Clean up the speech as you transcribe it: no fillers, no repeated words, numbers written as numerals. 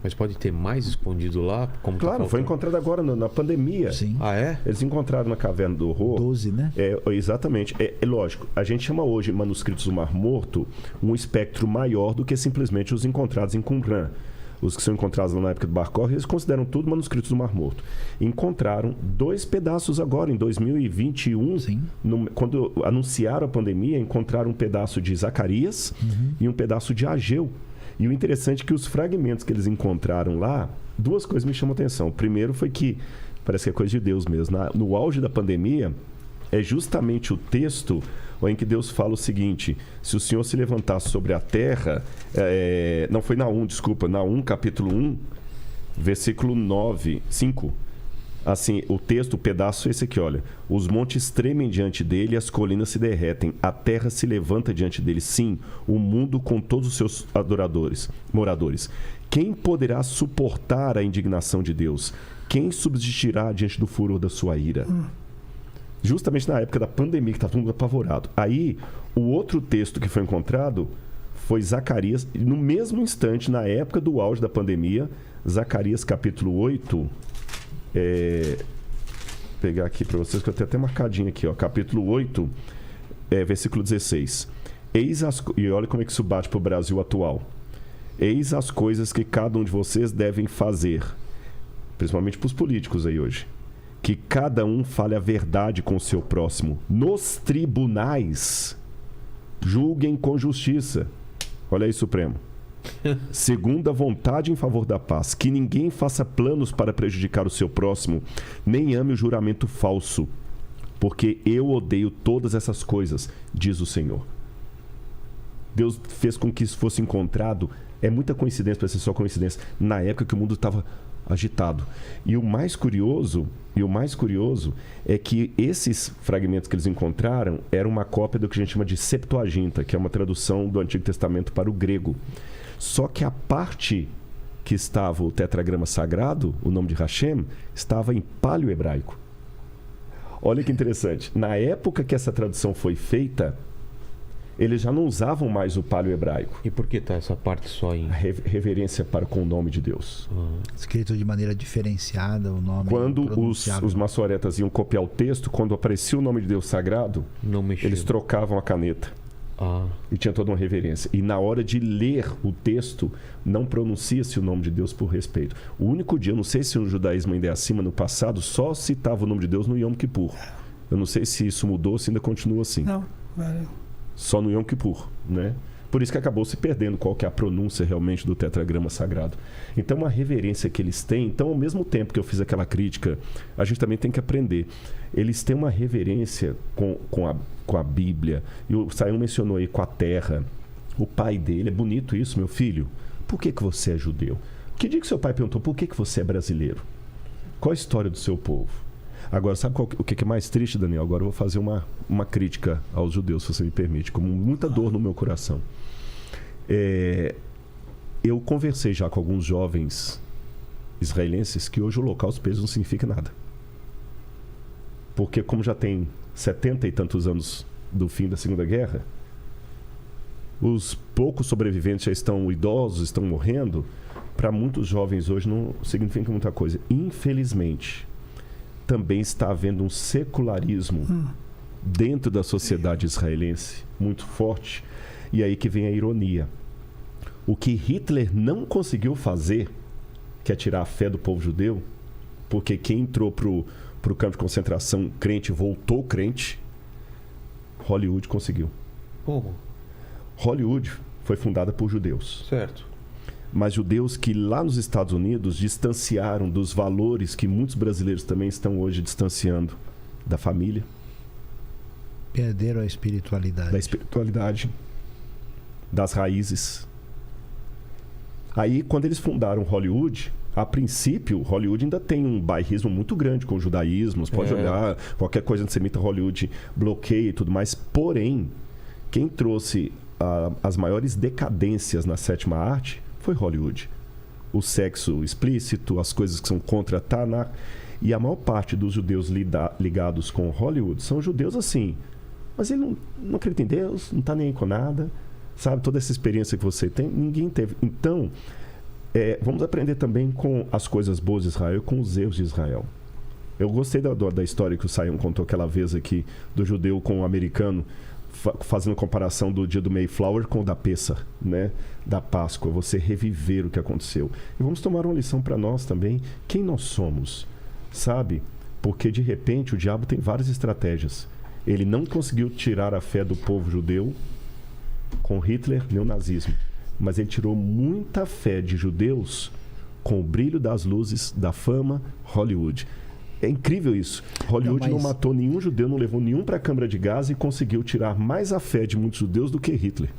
Mas pode ter mais escondido lá? Como Claro, foi encontrado agora na pandemia. Sim. Ah, é? Eles encontraram na Caverna do Horror. 12, né? Exatamente. É lógico, a gente chama hoje manuscritos do Mar Morto um espectro maior do que simplesmente os encontrados em Qumran. Os que são encontrados lá na época do Bar Kokhba, eles consideram tudo manuscritos do Mar Morto. Encontraram 2 pedaços agora, em 2021, quando anunciaram a pandemia, encontraram um pedaço de Zacarias e um pedaço de Ageu. E o interessante é que os fragmentos que eles encontraram lá, 2 coisas me chamam a atenção. O primeiro foi que, parece que é coisa de Deus mesmo, no auge da pandemia, é justamente o texto em que Deus fala o seguinte: se o Senhor se levantasse sobre a terra, não foi Naum, desculpa, Naum capítulo 1, versículo 5. Assim, o texto, o pedaço é esse aqui, olha. Os montes tremem diante dele, as colinas se derretem, a terra se levanta diante dele. Sim, o mundo com todos os seus moradores. Quem poderá suportar a indignação de Deus? Quem subsistirá diante do furor da sua ira? Justamente na época da pandemia, que estava todo mundo apavorado. Aí, o outro texto que foi encontrado foi Zacarias, no mesmo instante, na época do auge da pandemia, Zacarias capítulo 8... pegar aqui para vocês, que eu tenho até marcadinho aqui, ó, capítulo 8, versículo 16. E olha como é que isso bate para o Brasil atual. Eis as coisas que cada um de vocês devem fazer, principalmente para os políticos aí hoje, que cada um fale a verdade com o seu próximo. Nos tribunais, julguem com justiça. Olha aí, Supremo. Segundo a vontade em favor da paz, que ninguém faça planos para prejudicar o seu próximo, nem ame o juramento falso, porque eu odeio todas essas coisas, diz o Senhor. Deus fez com que isso fosse encontrado, é muita coincidência para ser só coincidência, na época que o mundo estava agitado. E o mais curioso é que esses fragmentos que eles encontraram eram uma cópia do que a gente chama de Septuaginta, que é uma tradução do Antigo Testamento para o grego. Só que a parte que estava o tetragrama sagrado, o nome de Hashem, estava em paleo-hebraico. Olha que interessante. Na época que essa tradução foi feita, eles já não usavam mais o paleo-hebraico. E por que está essa parte só em... reverência para com o nome de Deus. Escrito de maneira diferenciada, o nome... Quando os maçoretas iam copiar o texto, quando aparecia o nome de Deus sagrado, eles trocavam a caneta. E tinha toda uma reverência. E na hora de ler o texto, não pronuncia-se o nome de Deus por respeito. O único dia, eu não sei se no judaísmo ainda é assim, mas no passado só citava o nome de Deus no Yom Kippur. Eu não sei se isso mudou, se ainda continua assim. Não, valeu. Só no Yom Kippur, né? Por isso que acabou se perdendo qual que é a pronúncia realmente do tetragrama sagrado. Então, a reverência que eles têm... Então, ao mesmo tempo que eu fiz aquela crítica, a gente também tem que aprender. Eles têm uma reverência com a Bíblia. E o Sayão mencionou aí com a terra. O pai dele, é bonito isso, meu filho. Por que você é judeu? Que dia que seu pai perguntou, por que você é brasileiro? Qual a história do seu povo? Agora, sabe o que é mais triste, Daniel? Agora eu vou fazer uma crítica aos judeus, se você me permite, com muita dor no meu coração. Eu conversei já com alguns jovens israelenses que hoje o Holocausto para eles não significa nada. Porque como já tem 70 e tantos anos do fim da Segunda Guerra, os poucos sobreviventes já estão idosos, estão morrendo. Para muitos jovens hoje não significa muita coisa. Infelizmente, também está havendo um secularismo dentro da sociedade israelense muito forte. E aí que vem a ironia. O que Hitler não conseguiu fazer, que é tirar a fé do povo judeu, porque quem entrou para o campo de concentração crente voltou crente, Hollywood conseguiu. Como? Hollywood foi fundada por judeus. Certo. Mas judeus que lá nos Estados Unidos distanciaram dos valores que muitos brasileiros também estão hoje distanciando da família. Perderam a espiritualidade. Da espiritualidade, das raízes. Aí, quando eles fundaram Hollywood, a princípio, Hollywood ainda tem um bairrismo muito grande com o judaísmo. Você pode olhar, qualquer coisa antissemita, Hollywood bloqueia e tudo mais. Porém, quem trouxe as maiores decadências na sétima arte foi Hollywood. O sexo explícito, as coisas que são contra Tanakh. E a maior parte dos judeus ligados com Hollywood são judeus assim. Mas ele não acredita em Deus, não está nem aí com nada. Sabe, toda essa experiência que você tem, ninguém teve. Então, Vamos aprender também com as coisas boas de Israel e com os erros de Israel. Eu gostei da história que o Sayão contou aquela vez aqui, do judeu com o americano, fazendo comparação do dia do Mayflower com o da Pessah, né? Da Páscoa, você reviver o que aconteceu. E vamos tomar uma lição para nós também, quem nós somos, sabe? Porque de repente o diabo tem várias estratégias. Ele não conseguiu tirar a fé do povo judeu com Hitler nem o nazismo, mas ele tirou muita fé de judeus com o brilho das luzes da fama, Hollywood. É incrível isso. Hollywood não matou nenhum judeu, não levou nenhum para a câmara de gás e conseguiu tirar mais a fé de muitos judeus do que Hitler.